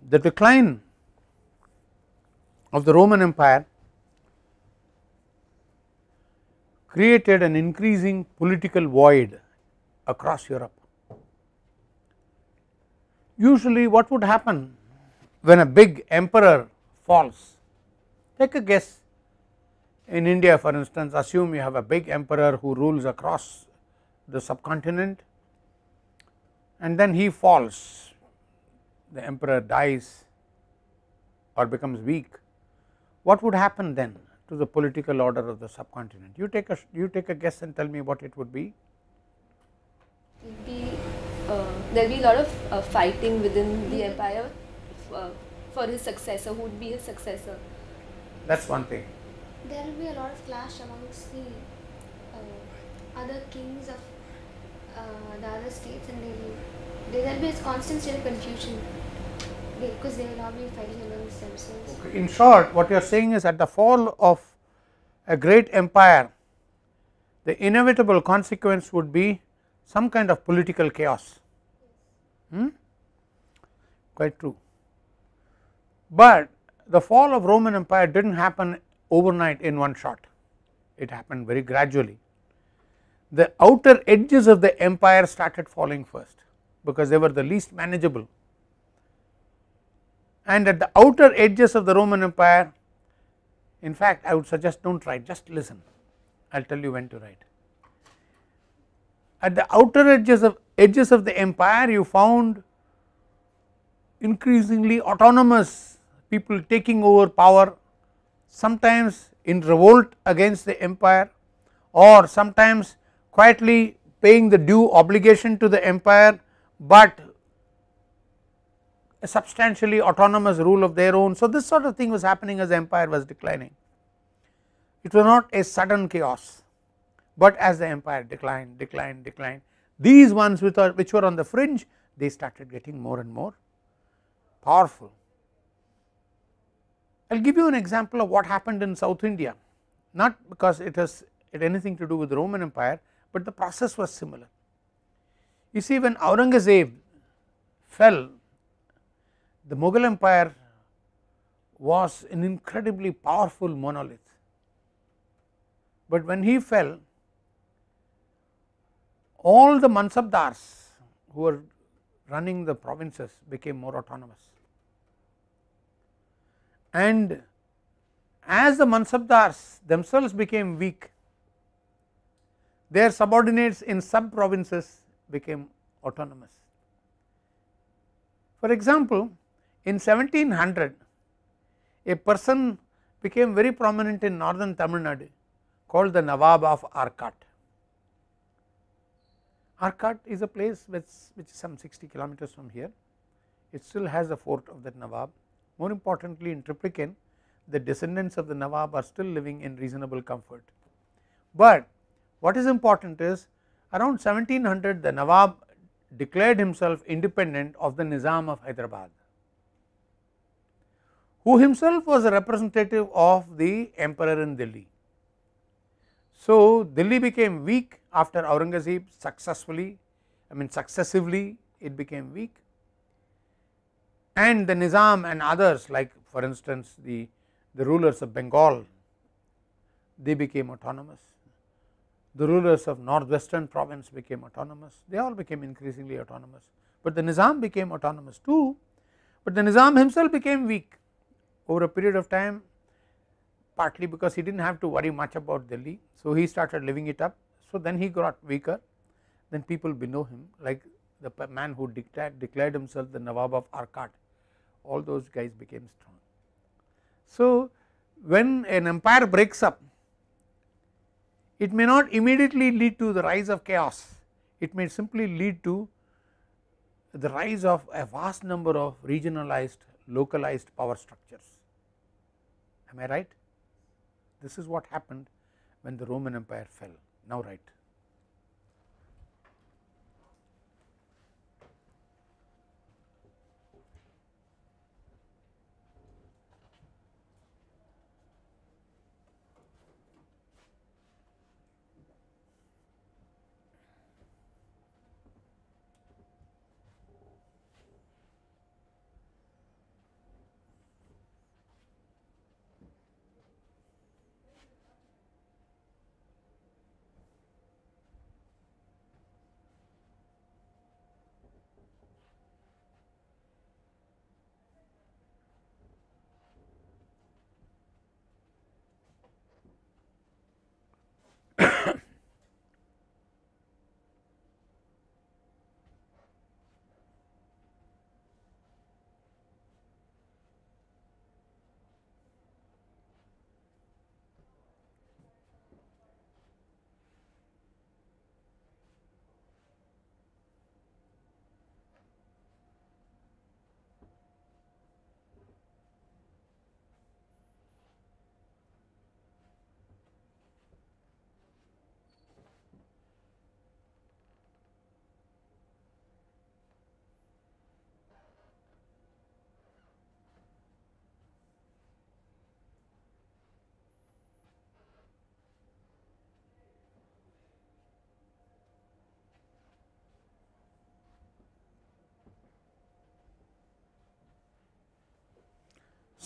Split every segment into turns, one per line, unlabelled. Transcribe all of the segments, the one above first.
the decline of the Roman Empire created an increasing political void across Europe. Usually what would happen when a big emperor falls? Take a guess. In India, for instance, assume you have a big emperor who rules across the subcontinent, and then he falls, the emperor dies or becomes weak. What would happen then to the political order of the subcontinent? You take a guess and tell me what it would be.
There'll be a lot of fighting within the empire for his successor. Who would be his successor?
That's one thing.
There will be a lot of clash amongst the other kings of the other states, and there will be a constant state of confusion because they will all be fighting amongst themselves.
Okay. In short, what you are saying is, at the fall of a great empire, the inevitable consequence would be some kind of political chaos. Quite true. But the fall of Roman Empire did not happen overnight in one shot, it happened very gradually. The outer edges of the empire started falling first because they were the least manageable, and at the outer edges of the Roman Empire, in fact I would suggest do not write, just listen, I will tell you when to write. At the outer edges of the empire, you found increasingly autonomous people taking over power, sometimes in revolt against the empire, or sometimes quietly paying the due obligation to the empire, but a substantially autonomous rule of their own. So this sort of thing was happening as the empire was declining. It was not a sudden chaos, but as the empire declined, these ones which were on the fringe, they started getting more and more powerful. I will give you an example of what happened in South India, not because it had anything to do with the Roman Empire, but the process was similar. You see, when Aurangzeb fell, the Mughal Empire was an incredibly powerful monolith, but when he fell, all the Mansabdars who were running the provinces became more autonomous, and as the Mansabdars themselves became weak, their subordinates in sub provinces became autonomous. For example, in 1700 a person became very prominent in northern Tamil Nadu called the Nawab of Arcot. Arcot is a place which is some 60 kilometers from here. It still has the fort of that Nawab. More importantly, in Triplicane, the descendants of the Nawab are still living in reasonable comfort. But what is important is, around 1700 the Nawab declared himself independent of the Nizam of Hyderabad, who himself was a representative of the emperor in Delhi. So Delhi became weak after Aurangzeb successively it became weak, and the Nizam and others, like for instance the rulers of Bengal, they became autonomous. The rulers of northwestern province became autonomous, they all became increasingly autonomous, but the Nizam became autonomous too, but the Nizam himself became weak over a period of time, partly because he did not have to worry much about Delhi, so he started living it up. So then he got weaker, then people below him, like the man who declared himself the Nawab of Arcot, all those guys became strong. So when an empire breaks up, it may not immediately lead to the rise of chaos, it may simply lead to the rise of a vast number of regionalized, localized power structures. Am I right? This is what happened when the Roman Empire fell. Now write.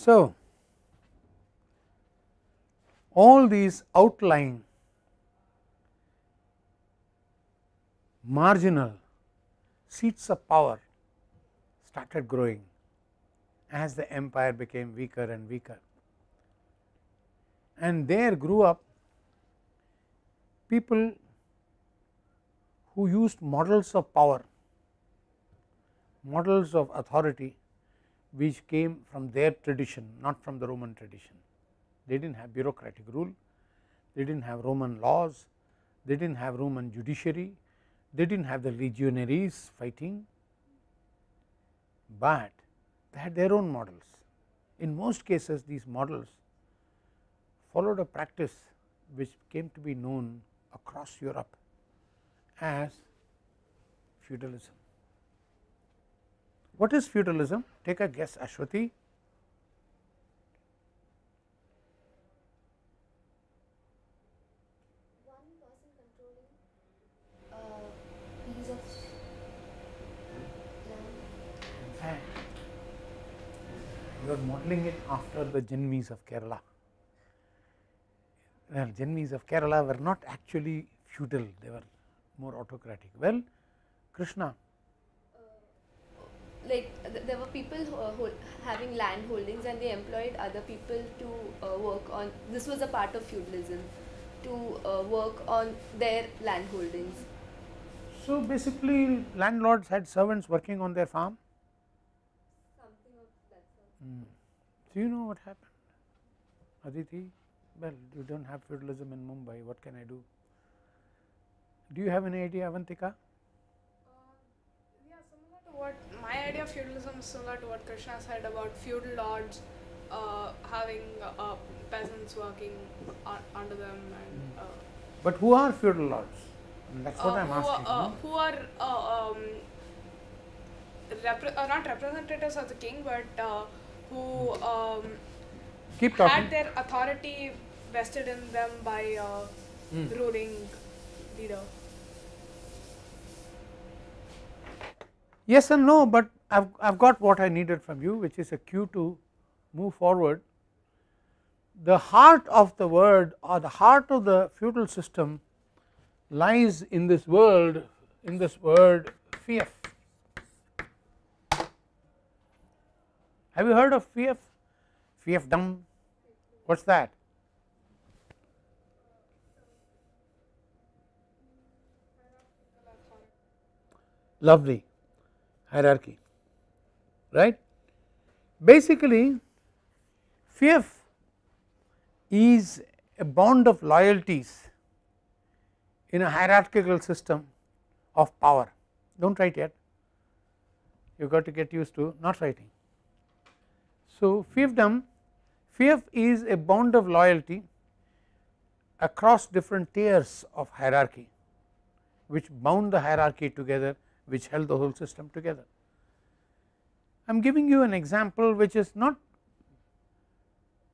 So, all these outlying marginal seats of power started growing as the empire became weaker and weaker, and there grew up people who used models of power, models of authority which came from their tradition, not from the Roman tradition. They did not have bureaucratic rule, they did not have Roman laws, they did not have Roman judiciary, they did not have the legionaries fighting, but they had their own models. In most cases these models followed a practice which came to be known across Europe as feudalism. What is feudalism? Take a guess, Ashwati.
One person controlling a piece of land.
In fact, you are modeling it after the Janmis of Kerala. Well, Janmis of Kerala were not actually feudal, they were more autocratic. Well, Krishna,
Like there were people having land holdings, and they employed other people to work on. This was a part of feudalism, to work on their land holdings.
so basically landlords had servants working on their farm.
Something of that sort.
Do you know what happened, Aditi? Well, you do not have feudalism in Mumbai, what can I do? Do you have any idea, Avantika?
Yeah, similar to what my idea of feudalism is similar to what Krishna said about feudal lords having peasants working under them, and
But who are feudal lords? That is what I am asking.
who are not representatives of the king, but who
Keep talking.
had their authority vested in them by ruling leader.
Yes and no, but I have got what I needed from you, which is a cue to move forward. The heart of the word, or the heart of the feudal system, lies in this word fief. Have you heard of fief? Fiefdom. What is that? Lovely. Hierarchy, right. Basically fief is a bond of loyalties in a hierarchical system of power. Do not write yet, you got to get used to not writing. So fiefdom, fief is a bond of loyalty across different tiers of hierarchy, which bound the hierarchy together, which held the whole system together. I am giving you an example which is not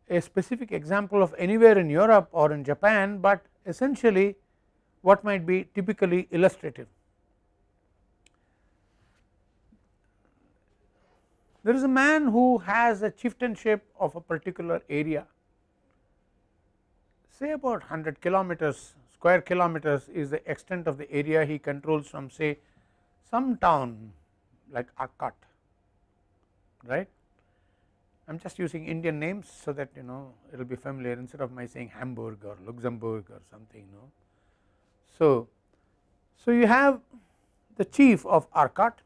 a specific example of anywhere in Europe or in Japan, but essentially what might be typically illustrative. There is a man who has a chieftainship of a particular area, say about 100 kilometers, square kilometers is the extent of the area he controls from, say, some town like Arcot, right. I am just using Indian names so that it will be familiar, instead of my saying Hamburg or Luxembourg or something. So you have the chief of Arcot,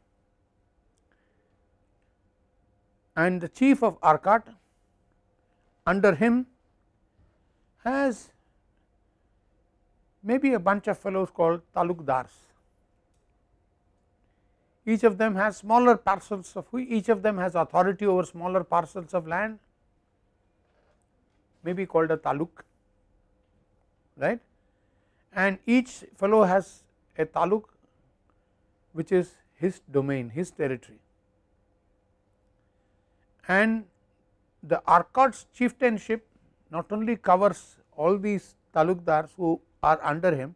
and the chief of Arcot under him has maybe a bunch of fellows called talukdars. Each of them has smaller parcels of, each of them has authority over smaller parcels of land, maybe called a taluk, right, and each fellow has a taluk which is his domain, his territory, and the Arcot's chieftainship not only covers all these talukdars who are under him,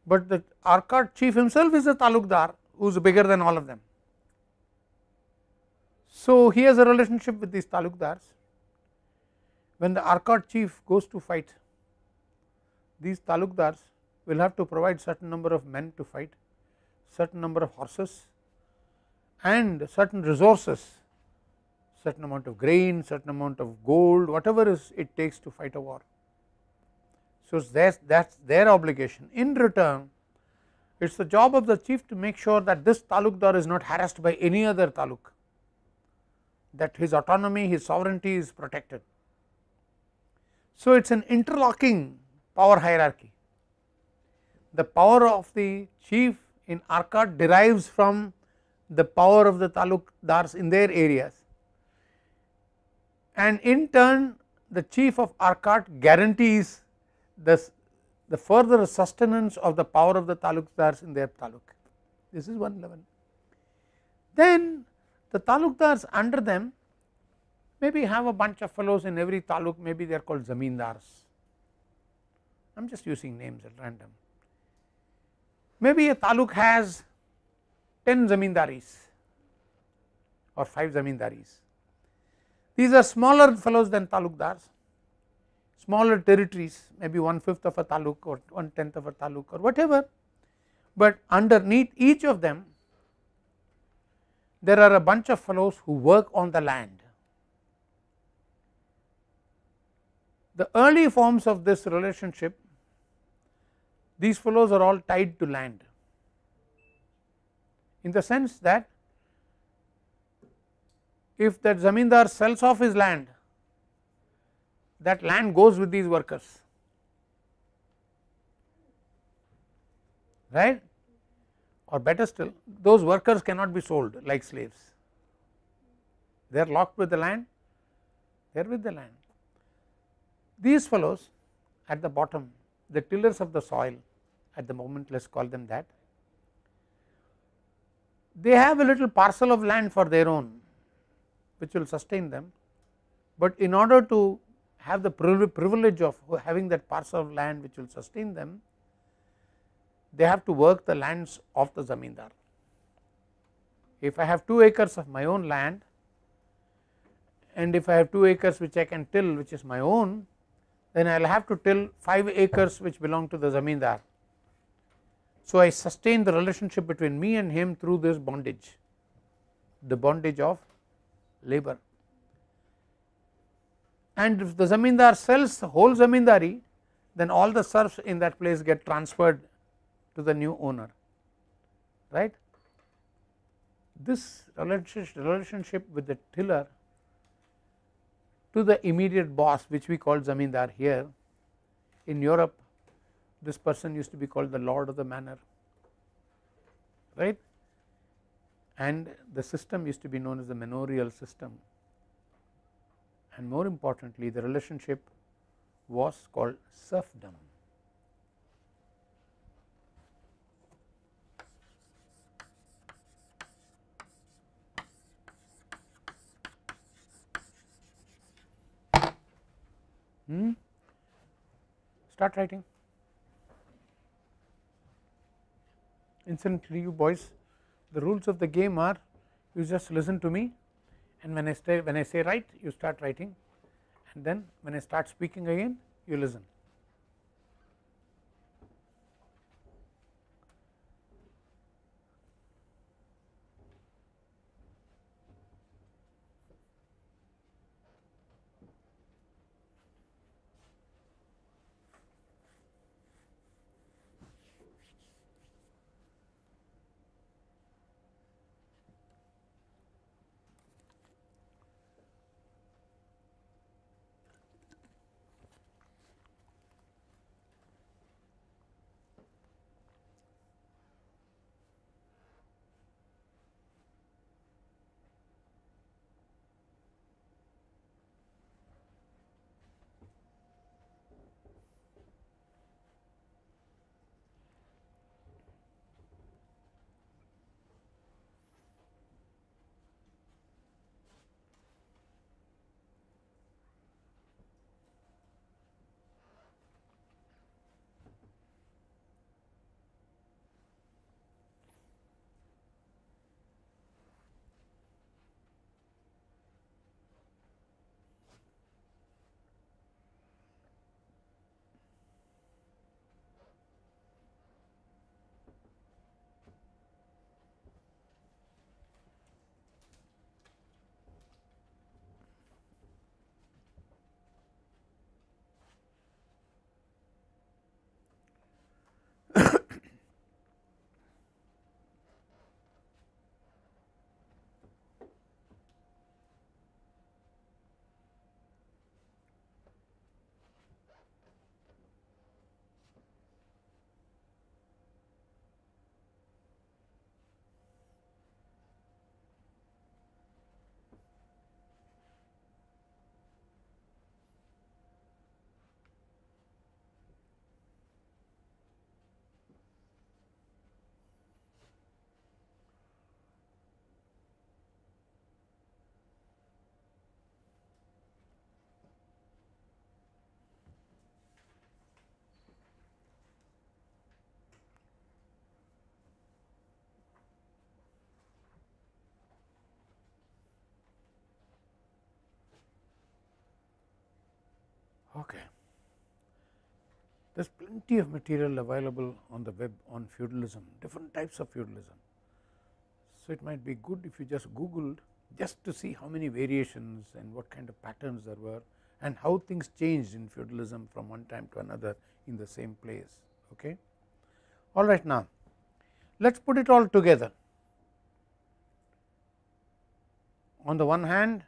but the Arcot chief himself is a talukdar who is bigger than all of them. So he has a relationship with these talukdars, when the Arcot chief goes to fight, these talukdars will have to provide certain number of men to fight, certain number of horses and certain resources, certain amount of grain, certain amount of gold, whatever is it takes to fight a war. So that is their obligation. In return, it is the job of the chief to make sure that this talukdar is not harassed by any other taluk, that his autonomy, his sovereignty is protected. So it is an interlocking power hierarchy. The power of the chief in Arcot derives from the power of the talukdars in their areas, and in turn the chief of Arcot guarantees the further sustenance of the power of the talukdars in their taluk. This is one level. Then the talukdars under them maybe have a bunch of fellows in every taluk, maybe they are called zamindars. I am just using names at random. Maybe a taluk has 10 zamindaris or 5 zamindaris. These are smaller fellows than talukdars, smaller territories, maybe 1/5 of a taluk or 1/10 of a taluk or whatever, but underneath each of them there are a bunch of fellows who work on the land. The early forms of this relationship, these fellows are all tied to land, in the sense that if that zamindar sells off his land, that land goes with these workers, right, or better still, those workers cannot be sold like slaves, they are locked with the land, they are with the land. These fellows at the bottom, the tillers of the soil at the moment, let us call them that, they have a little parcel of land for their own which will sustain them, but in order to have the privilege of having that parcel of land which will sustain them, they have to work the lands of the zamindar. If I have 2 acres of my own land, and if I have 2 acres which I can till which is my own, then I will have to till 5 acres which belong to the zamindar. So I sustain the relationship between me and him through this bondage, the bondage of labor. And if the zamindar sells the whole zamindari, then all the serfs in that place get transferred to the new owner, right. This relationship with the tiller to the immediate boss, which we call zamindar here, in Europe this person used to be called the lord of the manor, right, and the system used to be known as the Menorial System, and more importantly the relationship was called serfdom. Start writing. Incidentally, you boys, the rules of the game are, you just listen to me, and when I say write, you start writing, and then when I start speaking again, you listen. Okay. There is plenty of material available on the web on feudalism, different types of feudalism. So, it might be good if you just googled just to see how many variations and what kind of patterns there were and how things changed in feudalism from one time to another in the same place. Okay. All right, now let us put it all together. On the one hand,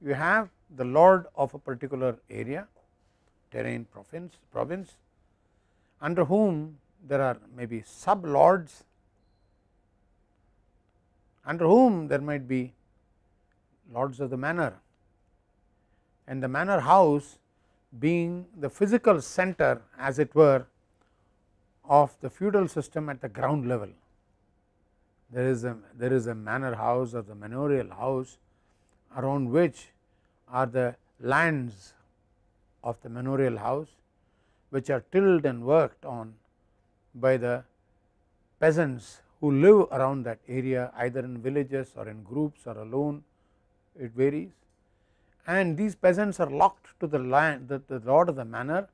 you have the lord of a particular area, terrain, province, under whom there are maybe sub lords, under whom there might be lords of the manor, and the manor house being the physical center, as it were, of the feudal system at the ground level. There is a manor house or the manorial house around which are the lands of the manorial house, which are tilled and worked on by the peasants who live around that area, either in villages or in groups or alone, it varies. And these peasants are locked to the land, the lord of the manor,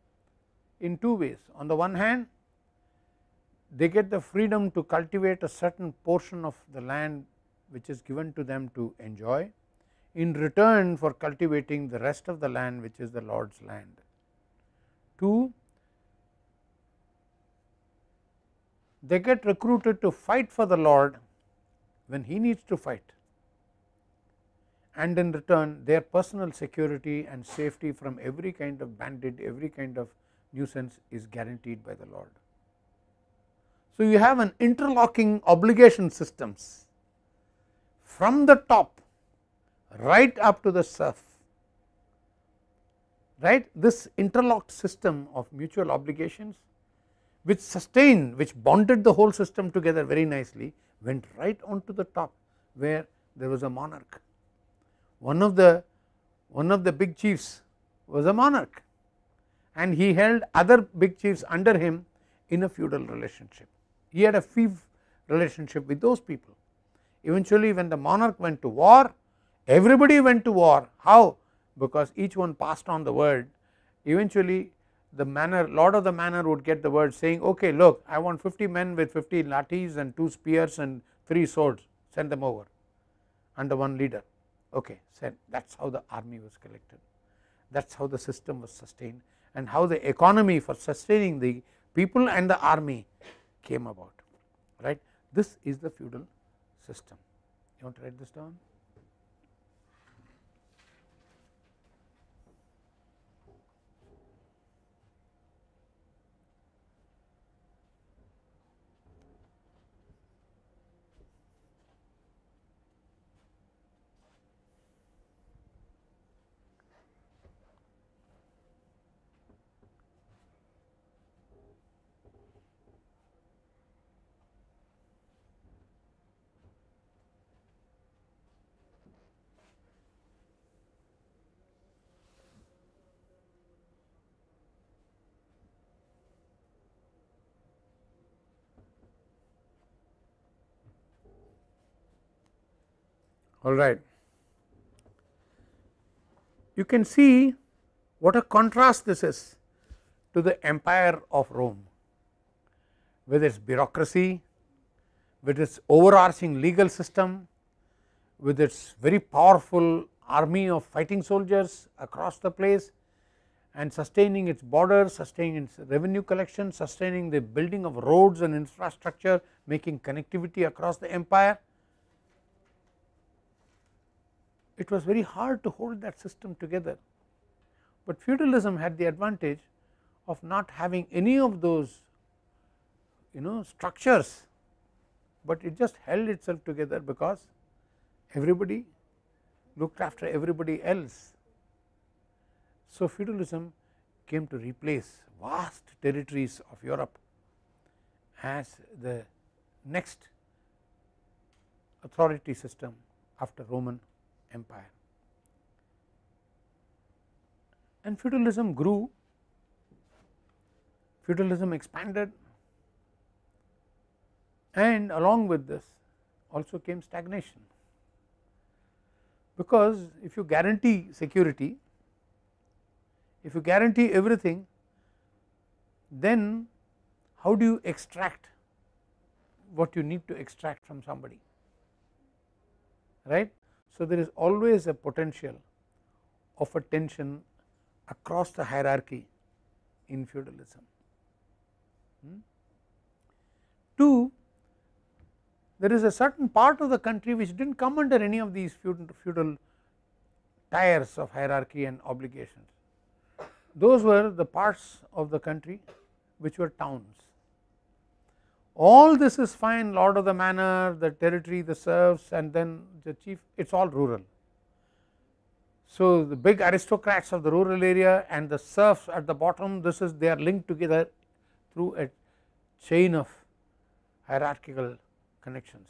in two ways. On the one hand, they get the freedom to cultivate a certain portion of the land which is given to them to enjoy, in return for cultivating the rest of the land, which is the lord's land. 2, they get recruited to fight for the lord when he needs to fight, and in return their personal security and safety from every kind of bandit, every kind of nuisance is guaranteed by the lord. So, you have an interlocking obligation systems from the top right up to the serf, right. This interlocked system of mutual obligations which sustained, which bonded the whole system together very nicely, went right on to the top where there was a monarch. One of the big chiefs was a monarch, and he held other big chiefs under him in a feudal relationship. He had a fief relationship with those people. Eventually, when the monarch went to war, everybody went to war. How? Because each one passed on the word. Eventually, the lord of the manor would get the word saying, okay, look, I want 50 men with 50 lathis and 2 spears and 3 swords, send them over under one leader. Okay, send. That is how the army was collected, that is how the system was sustained, and how the economy for sustaining the people and the army came about, right. This is the feudal system. You want to write this down? All right. You can see what a contrast this is to the empire of Rome, with its bureaucracy, with its overarching legal system, with its very powerful army of fighting soldiers across the place, and sustaining its borders, sustaining its revenue collection, sustaining the building of roads and infrastructure, making connectivity across the empire. It was very hard to hold that system together, but feudalism had the advantage of not having any of those structures, but it just held itself together because everybody looked after everybody else. So, feudalism came to replace vast territories of Europe as the next authority system after Roman Empire, and feudalism grew, feudalism expanded, and along with this also came stagnation, because if you guarantee security, If you guarantee everything, then how do you extract what you need to extract from somebody, right. So, there is always a potential of a tension across the hierarchy in feudalism. 2, there is a certain part of the country which did not come under any of these feudal tiers of hierarchy and obligations. Those were the parts of the country which were towns. All this is fine, lord of the manor, the territory, the serfs, and then the chief, it is all rural. So, the big aristocrats of the rural area and the serfs at the bottom, this is, they are linked together through a chain of hierarchical connections,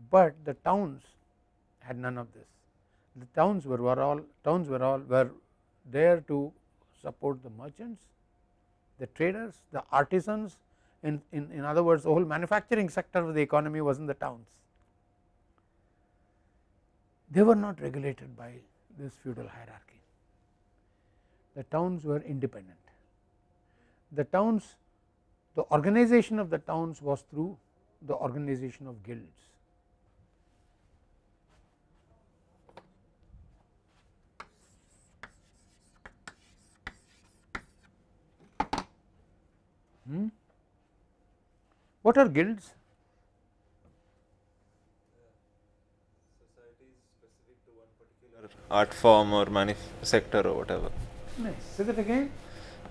but the towns had none of this. The towns were there to support the merchants, the traders, the artisans. In other words, the whole manufacturing sector of the economy was in the towns. They were not regulated by this feudal hierarchy. The towns were independent. The towns, the organization of the towns was through the organization of guilds. What are guilds?
Society is specific to one particular art form or sector or whatever.
Nice. Say that again.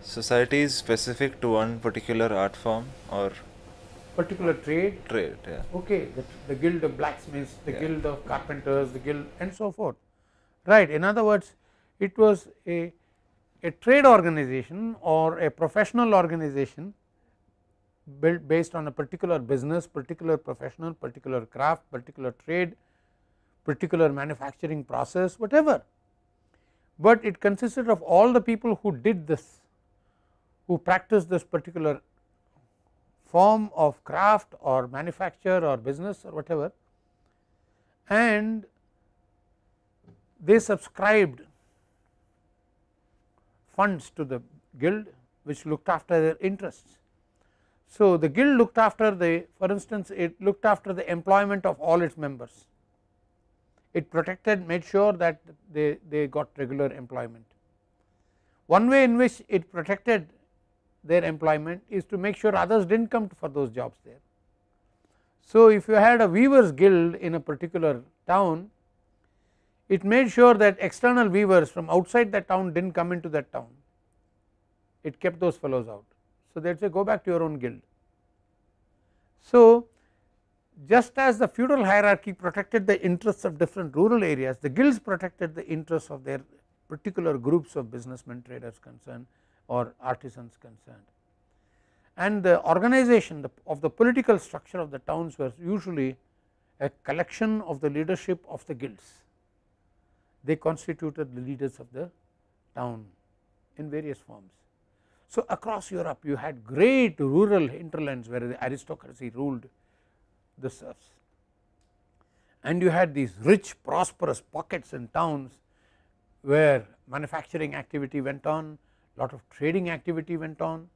Society is specific to one particular art form or
particular trade.
Trade, yeah.
Okay, the guild of blacksmiths, the
Yeah.
guild of carpenters, the guild, and so forth. Right. In other words, it was a trade organization or a professional organization built based on a particular business, particular professional, particular craft, particular trade, particular manufacturing process, whatever. But it consisted of all the people who did this, who practiced this particular form of craft or manufacture or business or whatever, and they subscribed funds to the guild which looked after their interests. So, the guild looked after for instance, it looked after the employment of all its members. It protected, made sure that they got regular employment. One way in which it protected their employment is to make sure others did not come for those jobs there. So, if you had a weavers guild in a particular town, it made sure that external weavers from outside that town did not come into that town, it kept those fellows out. So, they would say go back to your own guild. So, just as the feudal hierarchy protected the interests of different rural areas, the guilds protected the interests of their particular groups of businessmen, traders concerned or artisans concerned. And the organization of the political structure of the towns was usually a collection of the leadership of the guilds. They constituted the leaders of the town in various forms. So, across Europe you had great rural hinterlands where the aristocracy ruled the serfs, and you had these rich prosperous pockets in towns where manufacturing activity went on, lot of trading activity went on,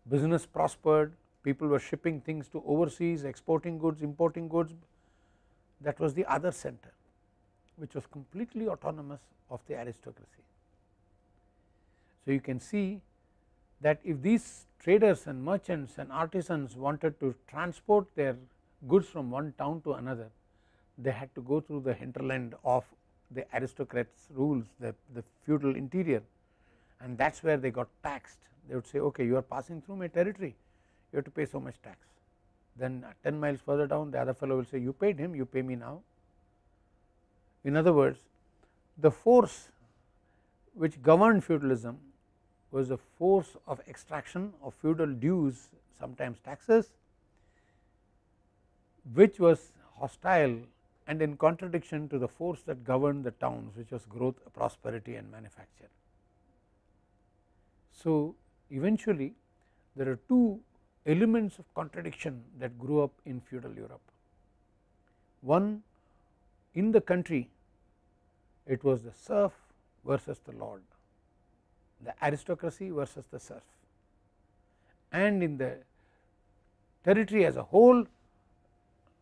business prospered, people were shipping things to overseas, exporting goods, importing goods. That was the other center which was completely autonomous of the aristocracy. So, you can see that if these traders and merchants and artisans wanted to transport their goods from one town to another, they had to go through the hinterland of the aristocrats' rules, the feudal interior, and that is where they got taxed. They would say, okay, you are passing through my territory, you have to pay so much tax. Then 10 miles further down, the other fellow will say, you paid him, you pay me now. In other words, the force which governed feudalism was a force of extraction of feudal dues, sometimes taxes, which was hostile and in contradiction to the force that governed the towns, which was growth, prosperity and manufacture. So, eventually there are two elements of contradiction that grew up in feudal Europe. One, in the country it was the serf versus the lord. the aristocracy versus the serf, and in the territory as a whole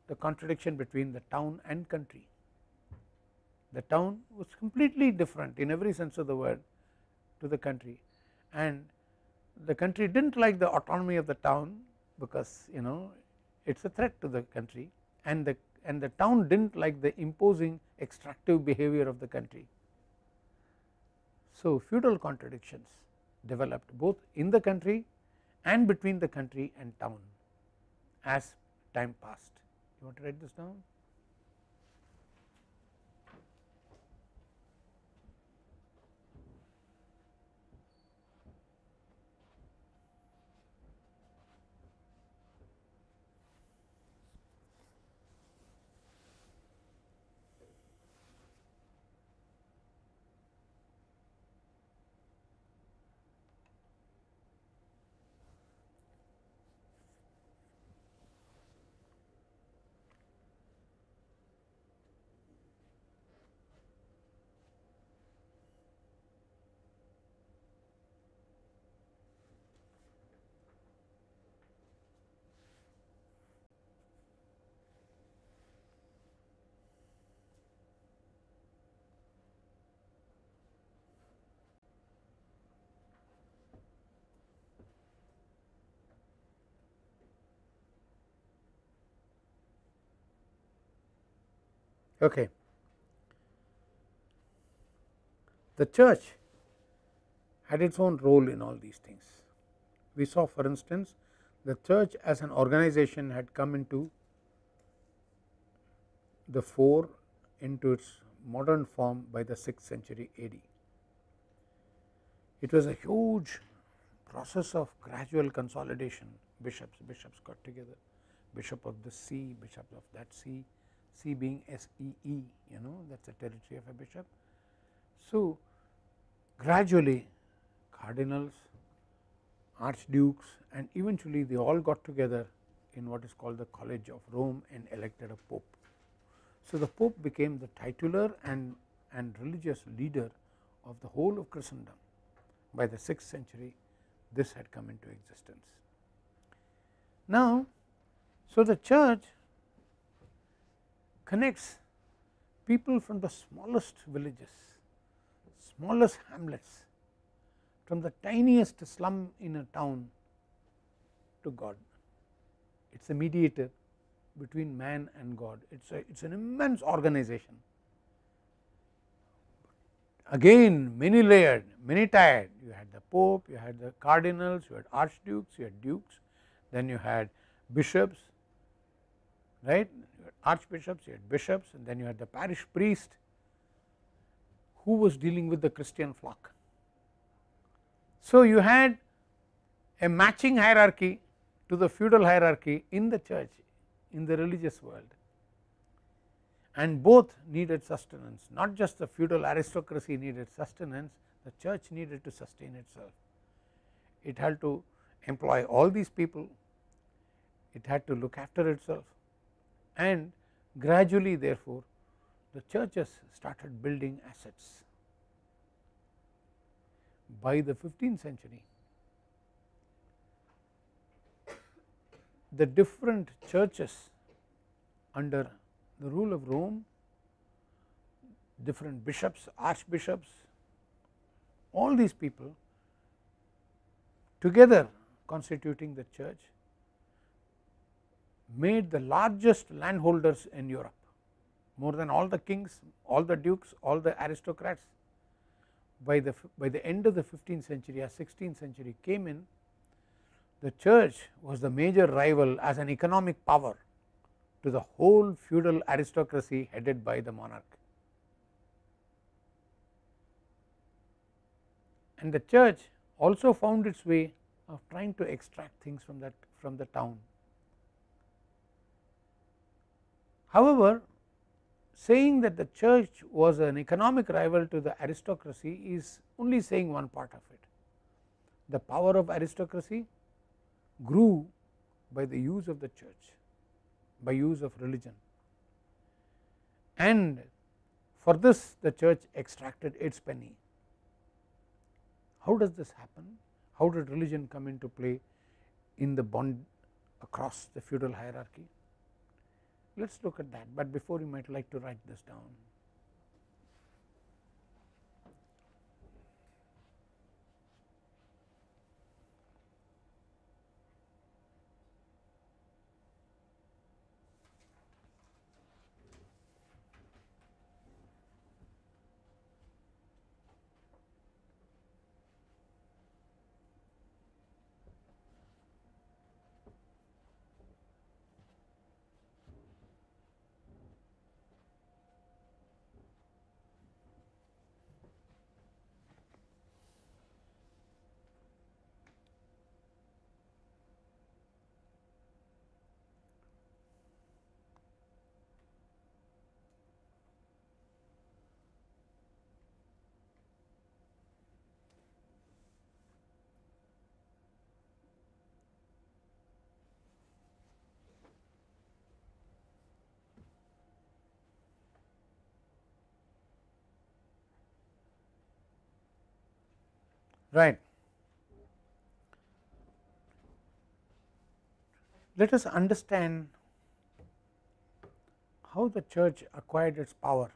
the contradiction between the town and country. The town was completely different in every sense of the word to the country, and the country did not like the autonomy of the town because it is a threat to the country, and the town did not like the imposing extractive behavior of the country. So, feudal contradictions developed both in the country and between the country and town as time passed. You want to write this down? Okay. The church had its own role in all these things. We saw, for instance, the church as an organization had come into the fore into its modern form by the 6th century AD. It was a huge process of gradual consolidation. Bishops got together, bishop of this see, bishop of that see, see being SEE, that is a territory of a bishop. So, gradually cardinals, archdukes, and eventually they all got together in what is called the College of Rome and elected a pope. So, the pope became the titular and religious leader of the whole of Christendom. By the 6th century this had come into existence. Now, so the church connects people from the smallest villages, smallest hamlets, from the tiniest slum in a town to God. It is a mediator between man and God. It is an immense organization, again many layered, many tired. You had the pope, you had the cardinals, you had archdukes, you had dukes, then you had bishops, right, you had archbishops, you had bishops, and then you had the parish priest who was dealing with the Christian flock. So, you had a matching hierarchy to the feudal hierarchy in the church, in the religious world, and both needed sustenance. Not just the feudal aristocracy needed sustenance, the church needed to sustain itself. It had to employ all these people, it had to look after itself, and gradually therefore the churches started building assets. By the 15th century, the different churches under the rule of Rome, different bishops, archbishops, all these people together constituting the church made the largest landholders in Europe, more than all the kings, all the dukes, all the aristocrats. By the end of the 15th century, as 16th century came in, the church was the major rival as an economic power to the whole feudal aristocracy headed by the monarch. And the church also found its way of trying to extract things from the town. However, saying that the church was an economic rival to the aristocracy is only saying one part of it. The power of aristocracy grew by the use of the church, by use of religion, and for this the church extracted its penny. How does this happen? How did religion come into play in the bond across the feudal hierarchy? Let us look at that, but before you might like to write this down. Right. Let us understand how the church acquired its power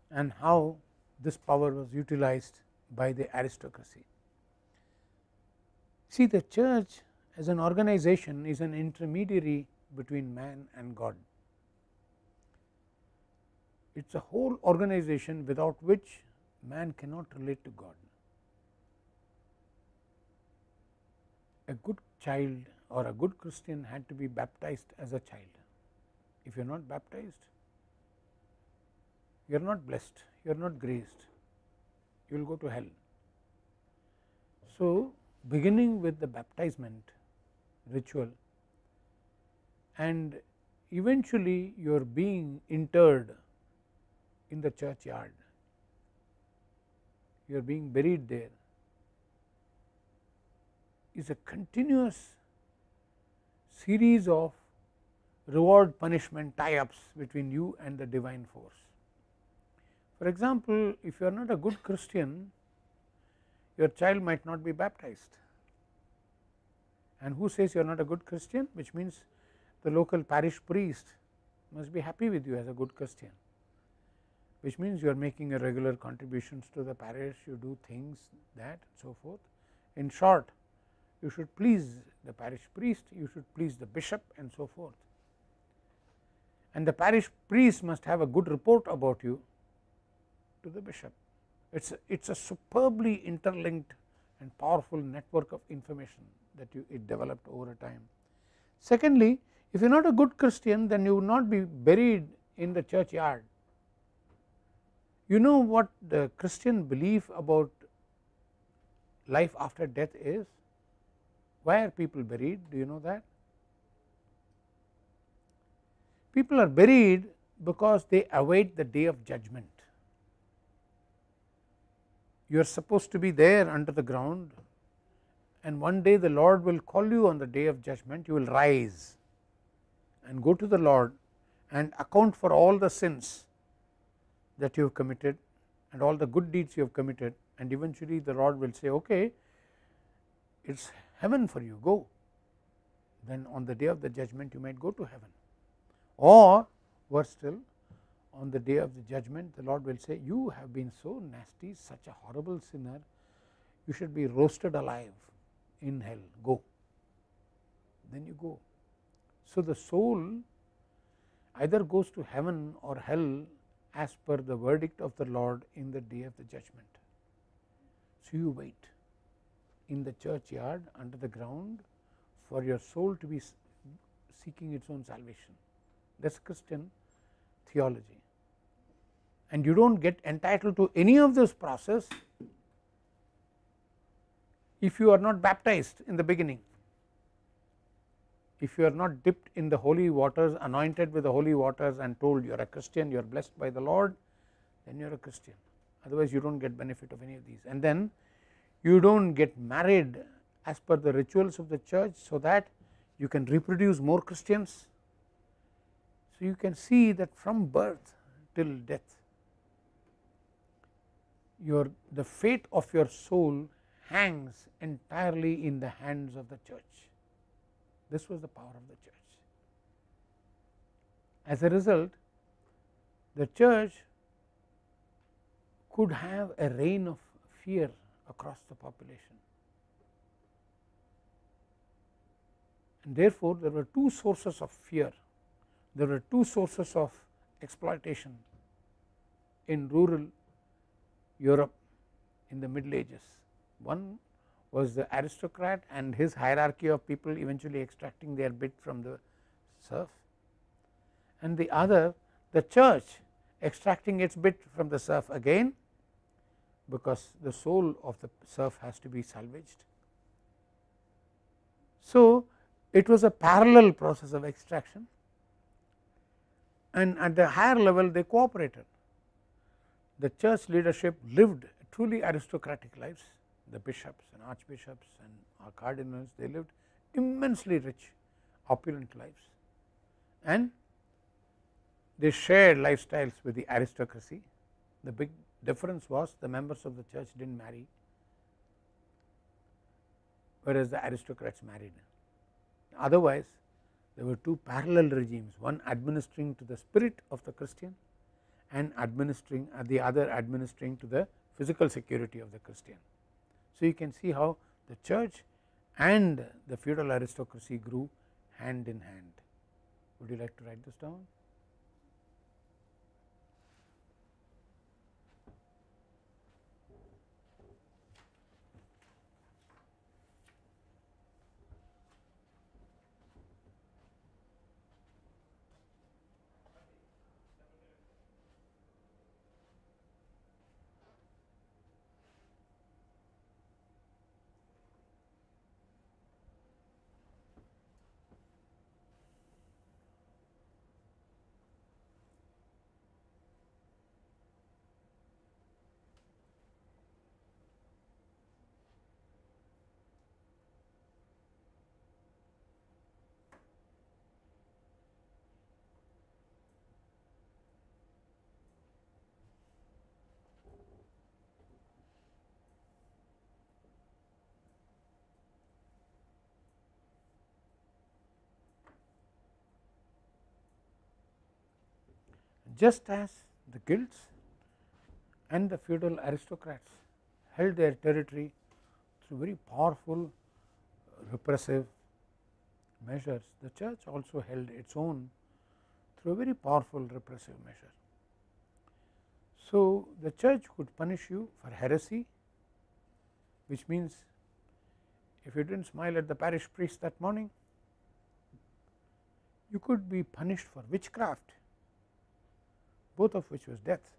and how this power was utilized by the aristocracy. See, the church as an organization is an intermediary between man and God. It is a whole organization without which man cannot relate to God. A good child or a good Christian had to be baptized as a child. If you are not baptized, you are not blessed, you are not graced, you will go to hell. So, beginning with the baptizement ritual and eventually your being interred in the churchyard, you are being buried there, is a continuous series of reward punishment tie-ups between you and the divine force. For example, if you are not a good Christian, your child might not be baptized, and who says you are not a good Christian, which means the local parish priest must be happy with you as a good Christian, which means you are making a regular contributions to the parish, you do things that and so forth. In short, you should please the parish priest, you should please the bishop and so forth, and the parish priest must have a good report about you to the bishop. It is a superbly interlinked and powerful network of information that it developed over a time. Secondly, if you are not a good Christian, then you will not be buried in the churchyard. You know what the Christian belief about life after death is? Why are people buried? Do you know that? People are buried because they await the day of judgment. You are supposed to be there under the ground, and one day the Lord will call you on the day of judgment. You will rise and go to the Lord and account for all the sins that you have committed and all the good deeds you have committed, and eventually the Lord will say, okay, it is heaven for you, go. Then on the day of the judgment you might go to heaven, or worse still, on the day of the judgment the Lord will say, you have been so nasty, such a horrible sinner, you should be roasted alive in hell, go. Then you go. So, the soul either goes to heaven or hell as per the verdict of the Lord in the day of the judgment. So, you wait in the churchyard under the ground for your soul to be seeking its own salvation. That is Christian theology, and you do not get entitled to any of this process if you are not baptized in the beginning. If you are not dipped in the holy waters, anointed with the holy waters and told you are a Christian, you are blessed by the Lord, then you are a Christian, otherwise you do not get benefit of any of these. And then you do not get married as per the rituals of the church, so that you can reproduce more Christians. So, you can see that from birth till death the fate of your soul hangs entirely in the hands of the church. This was the power of the church. As a result, the church could have a reign of fear across the population, and therefore, there were two sources of fear, there were two sources of exploitation in rural Europe in the Middle Ages. One was the aristocrat and his hierarchy of people eventually extracting their bit from the serf, and the other the church extracting its bit from the serf again, because the soul of the serf has to be salvaged. So, it was a parallel process of extraction, and at the higher level they cooperated. The church leadership lived truly aristocratic lives, the bishops and archbishops and our cardinals, they lived immensely rich, opulent lives, and they shared lifestyles with the aristocracy. The big difference was the members of the church did not marry, whereas the aristocrats married. Otherwise, there were two parallel regimes, one administering to the spirit of the Christian and administering the other administering to the physical security of the Christian. So, you can see how the church and the feudal aristocracy grew hand in hand. Would you like to write this down? Just as the guilds and the feudal aristocrats held their territory through very powerful repressive measures, the church also held its own through a very powerful repressive measure. So, the church could punish you for heresy, which means if you did not smile at the parish priest that morning, you could be punished for witchcraft, both of which was death.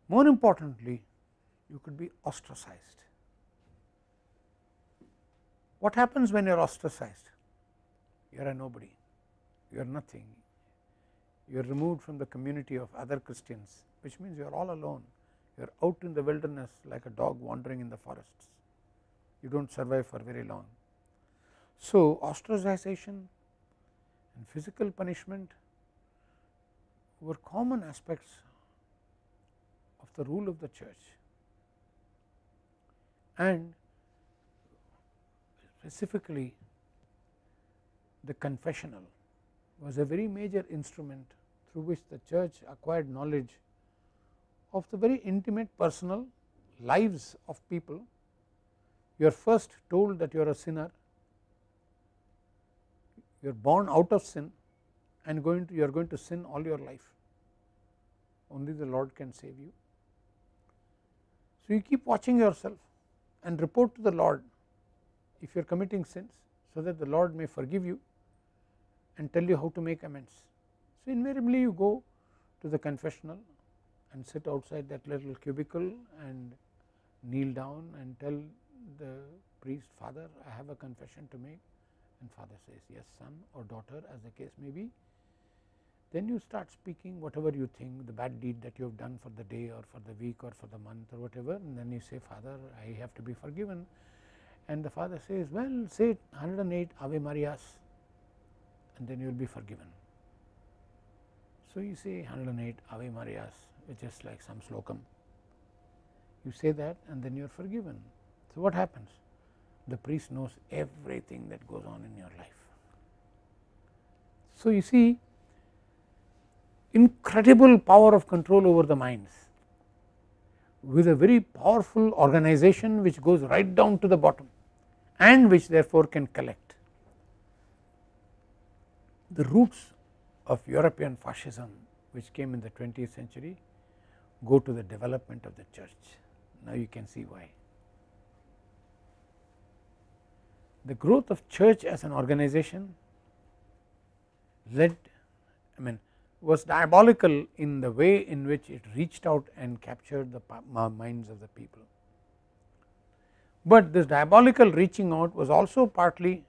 More importantly, you could be ostracized. What happens when you are ostracized? You are a nobody, you are nothing, you are removed from the community of other Christians, which means you are all alone, you are out in the wilderness like a dog wandering in the forests, you do not survive for very long. So, ostracization and physical punishment were common aspects of the rule of the church, and specifically the confessional was a very major instrument through which the church acquired knowledge of the very intimate personal lives of people. You are first told that you are a sinner, you are born out of sin and you are going to sin all your life, only the Lord can save you. So, you keep watching yourself and report to the Lord if you are committing sins, so that the Lord may forgive you and tell you how to make amends. So, invariably you go to the confessional and sit outside that little cubicle and kneel down and tell the priest, Father, I have a confession to make, and Father says, yes son or daughter, as the case may be. Then you start speaking whatever you think, the bad deed that you have done for the day or for the week or for the month or whatever, and then you say, Father, I have to be forgiven, and the Father says, well, say 108 Ave Marias and then you will be forgiven. So, you say 108 Ave Marias, which is like some slokam, You say that and then you are forgiven. So, what happens? The priest knows everything that goes on in your life. So, you see incredible power of control over the minds with a very powerful organization which goes right down to the bottom and which therefore can collect. The roots of European fascism which came in the 20th century go to the development of the church. Now you can see why. The growth of church as an organization was diabolical in the way in which it reached out and captured the minds of the people. But this diabolical reaching out was also partly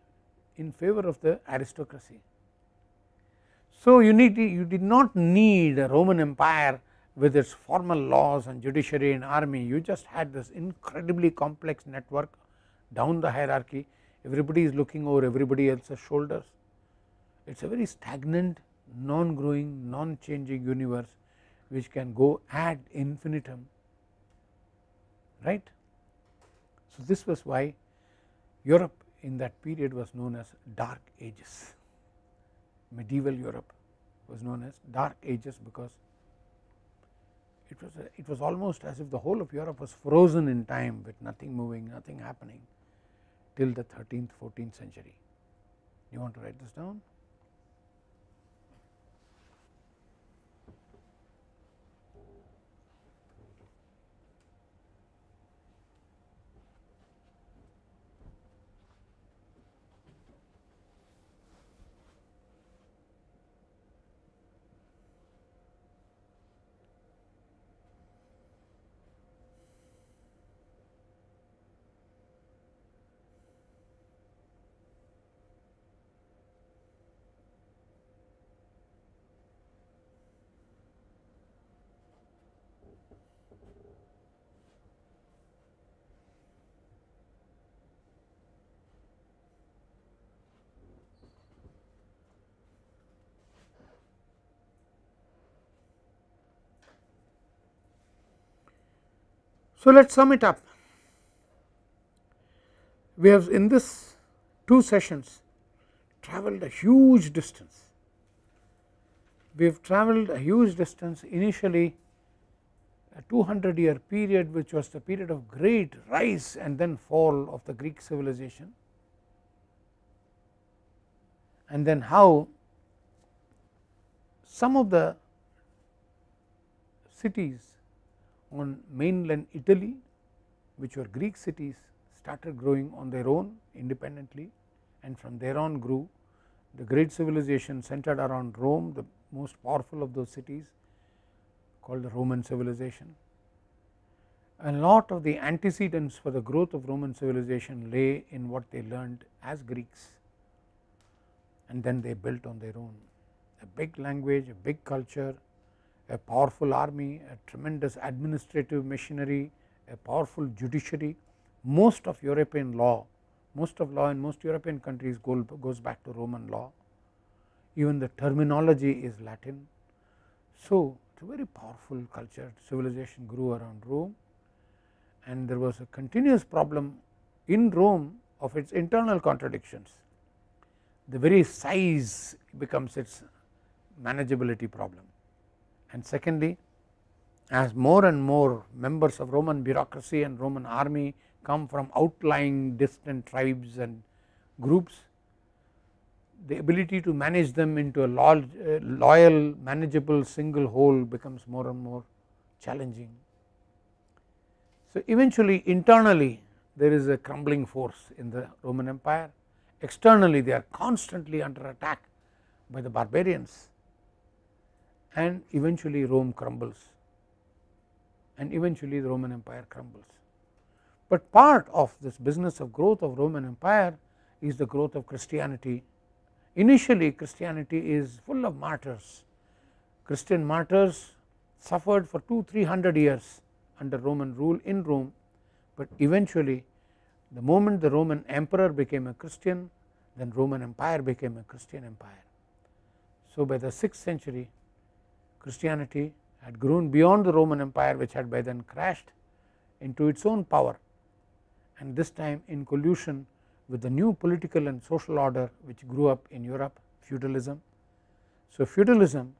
in favor of the aristocracy. So, you did not need a Roman Empire with its formal laws and judiciary and army. You just had this incredibly complex network down the hierarchy. Everybody is looking over everybody else's shoulders. It is a very stagnant, non-growing, non-changing universe which can go ad infinitum, right. So, this was why Europe in that period was known as Dark Ages. Medieval Europe was known as Dark Ages because it was almost as if the whole of Europe was frozen in time with nothing moving, nothing happening till the 13th, 14th century. You want to write this down? So, let us sum it up. We have in this 2 sessions travelled a huge distance. We have travelled a huge distance, initially a 200-year period which was the period of great rise and then fall of the Greek civilization, and then how some of the cities on mainland Italy which were Greek cities started growing on their own independently, and from there on grew the great civilization centered around Rome, the most powerful of those cities called the Roman civilization. A lot of the antecedents for the growth of Roman civilization lay in what they learned as Greeks, and then they built on their own a big language, a big culture, a powerful army, a tremendous administrative machinery, a powerful judiciary. Most of European law, most of law in most European countries goes back to Roman law. Even the terminology is Latin. So, it is a very powerful culture. Civilization grew around Rome, and there was a continuous problem in Rome of its internal contradictions. The very size becomes its manageability problem. And secondly, as more and more members of Roman bureaucracy and Roman army come from outlying distant tribes and groups, the ability to manage them into a loyal, manageable single whole becomes more and more challenging. So, eventually internally there is a crumbling force in the Roman Empire. Externally they are constantly under attack by the barbarians, and eventually Rome crumbles, and eventually the Roman Empire crumbles. But part of this business of growth of Roman Empire is the growth of Christianity. Initially Christianity is full of martyrs. Christian martyrs suffered for 200-300 years under Roman rule in Rome, but eventually the moment the Roman emperor became a Christian, then Roman Empire became a Christian empire. So, by the 6th century Christianity had grown beyond the Roman Empire which had by then crashed into its own power, and this time in collusion with the new political and social order which grew up in Europe, feudalism. So, feudalism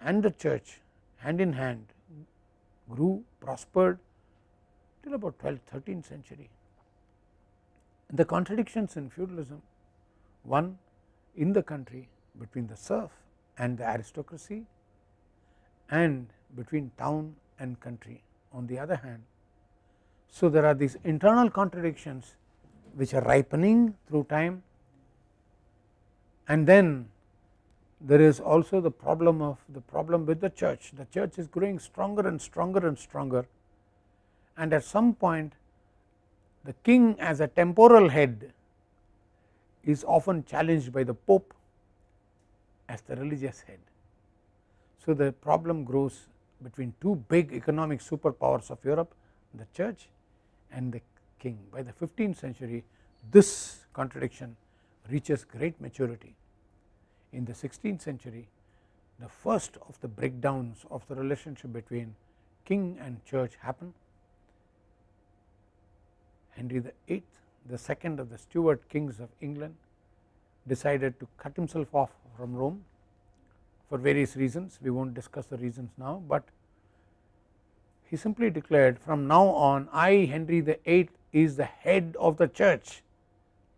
and the church hand in hand grew, prospered till about 12th 13th century. The contradictions in feudalism, one in the country between the serf and the aristocracy, and between town and country on the other hand. So, there are these internal contradictions which are ripening through time, and then there is also the problem with the church. The church is growing stronger and stronger and stronger, and at some point the king as a temporal head is often challenged by the pope as the religious head. So, the problem grows between two big economic superpowers of Europe, the church and the king. By the 15th century, this contradiction reaches great maturity. In the 16th century, the first of the breakdowns of the relationship between king and church happened. Henry VIII, the second of the Stuart kings of England, decided to cut himself off from Rome for various reasons. We will not discuss the reasons now, but he simply declared, from now on I, Henry VIII, is the head of the church.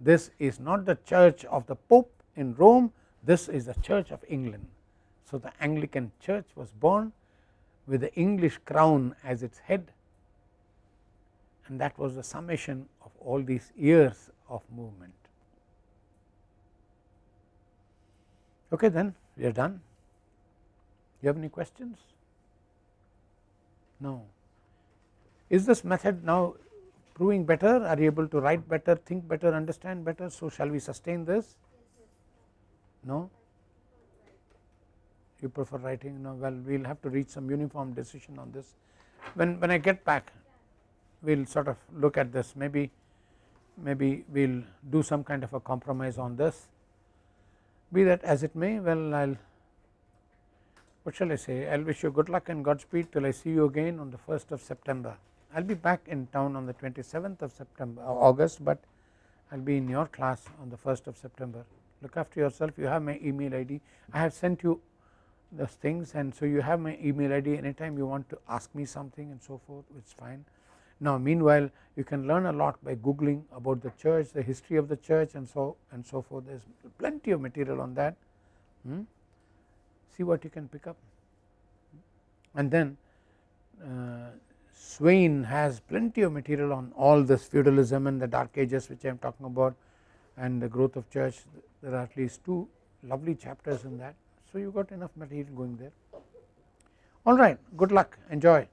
This is not the church of the Pope in Rome, this is the church of England. So, the Anglican church was born with the English crown as its head, and that was the summation of all these years of movement. Okay, then we are done. You have any questions? No. Is this method now proving better? Are you able to write better, think better, understand better? So, shall we sustain this? No? You prefer writing? No, well, we will have to reach some uniform decision on this. When I get back, we will sort of look at this, maybe we will do some kind of a compromise on this. Be that as it may, well, I will, what shall I say, I will wish you good luck and Godspeed till I see you again on the 1st of September. I will be back in town on the 27th of September, August, but I will be in your class on the 1st of September. Look after yourself. You have my email ID. I have sent you those things, and so you have my email ID. Anytime you want to ask me something and so forth, it is fine. Now, meanwhile, you can learn a lot by googling about the church, the history of the church, and so forth. There is plenty of material on that. See what you can pick up, and then Swain has plenty of material on all this feudalism and the dark ages which I am talking about, and the growth of church. There are at least 2 lovely chapters in that. So, you got enough material going there. All right, good luck, enjoy.